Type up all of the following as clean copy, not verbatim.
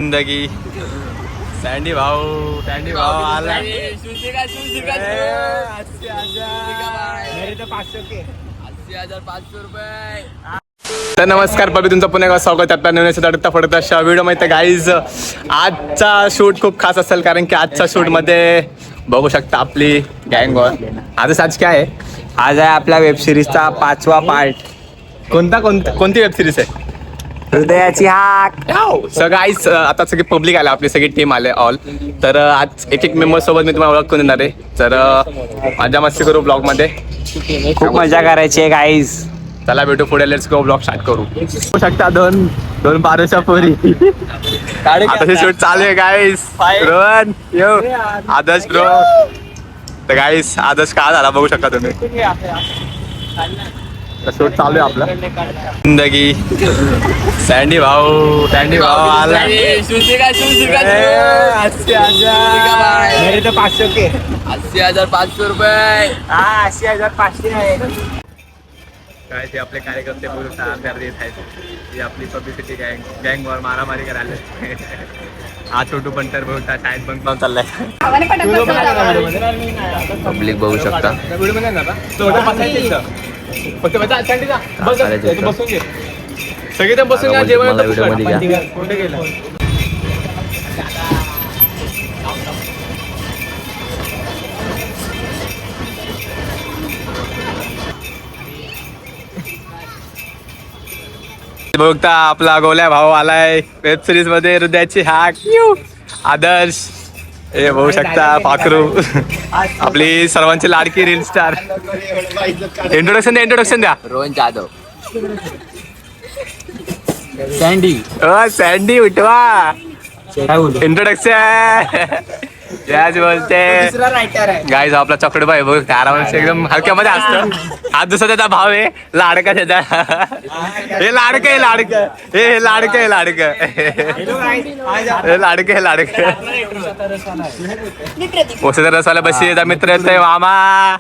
जिंदगी सँडी भाऊ आला. तर नमस्कार पबी, तुमचं पुन्हा एकदा स्वागत आहे आपल्या नवीन अडता फडत अशा व्हिडिओमध्ये. गाईज आजचा शूट खूप खास असेल, कारण की आजच्या शूटमध्ये बघू शकता आपली गँग वॉर. आज काय आहे? आज आहे आपल्या वेबसिरीजचा 5वा पार्ट. कोणती वेबसिरीज आहे? हृदयाची हाक. सो गाईज आता सगळी पब्लिक आले, आपली सगळी टीम आले ऑल. तर आज एक मेंबर सोबत मी तुम्हाला ओळख करून देणार आहे. तर मजा मस्ती करू ब्लॉग मध्ये, खूप मजा करायची आहे गाईज. चला भेटू पुढे, लेट्स गो. ब्लॉग स्टार्ट करू. बघू शकता दोन बारूच्या पोरी. आता शूट चालू आहे गाईज. रोहन यो, आदर्श ब्रो. तर गाईज आदर्श काय झाला बघू शकता तुम्ही. शूट चालू आहे आपला. जिंदगी सँडी भाऊ आला. मेरे तो 500 के 80,500 रुपये. 80,500 आहे. काय ते आपले कार्यकर्ते बोलून आमदार देत आहेत. ही आपली पब्लिसिटी गँगवर मारामारी करायला. हा छोटू पण तर बोलता शाळेत पण पाऊन चाललाय. पब्लिक बघू शकता. सगळे बसून घ्या, जेवण व्हिडिओमध्ये घ्या. कुठे गेला? बघता आपला गोल्या भाऊ आलाय वेब सिरीज मध्ये. हृदयाची हाक. आदर्श हे बघू शकता. पाखरू आपली सर्वांची लाडकी रील स्टार. इंट्रोडक्शन द्या. रोहन जाधव. सँडी उठवा. इंट्रोडक्शन याच बोलते. गाईज आपला चॉकलेट भाई बघ, आरामात एकदम हलक्यामध्ये असतं. हा दुसरा त्याचा भाव आहे, लाडका त्याचा. हे लाडकं हे लाडकं. ओसाचा रसवाला बशी याचा मित्र येतोय मामा.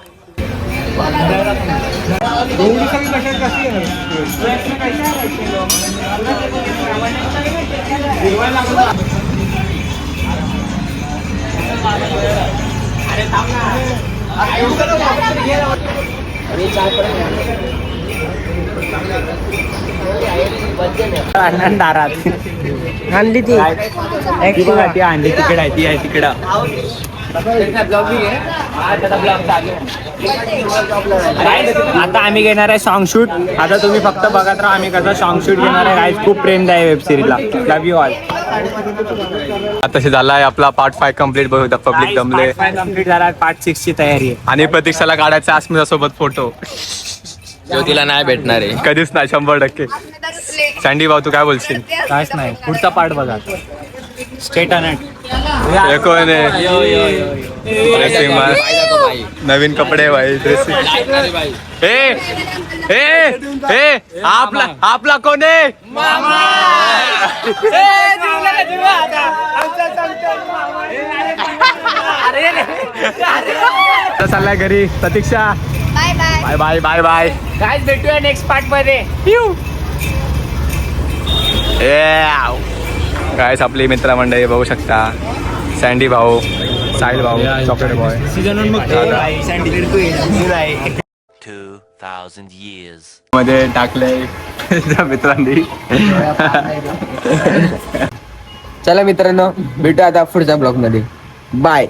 आनंदारात आणली ती आणली तिकडे आहे, ती आहे तिकडं. आता आम्ही घेणार आहे सॉन्ग शूट. आता तुम्ही फक्त बघत राहा आम्ही कसं सॉन्ग शूट घेणार आहे. गाईज खूप प्रेम द्या वेब सिरीजला. Love you all. आताशी झालाय आपला पार्ट 5 कम्प्लीट. बघू पब्लिक जमले. कम्प्लीट झाला. पार्ट 6 ची तयारी आहे. आणि प्रतीक्षाला काढायचा अस्मिता सोबत फोटो. ज्योतीला नाही भेटणार आहे. कधीच नाही, 100%. सँडी भाऊ तू काय बोलशील? काहीच नाही. पुढचा पार्ट बघा. स्टेट अनेट कोण आहे? ड्रेसिंग नवीन कपडे भाई. ड्रेसिंग आपला कोण आहे? चाललाय घरी. Pratiksha bye bye bye bye. Guys भेटूया नेक्स्ट पार्ट मध्ये. गायस आपली मित्रमंडळी बघू शकता. सँडी भाऊ, साहिल भाऊ, चॉकलेट बॉय. 2000 years मध्ये टाकलंय मित्रांनी. चला मित्रांनो, भेटू आता पुढच्या ब्लॉग मध्ये. बाय.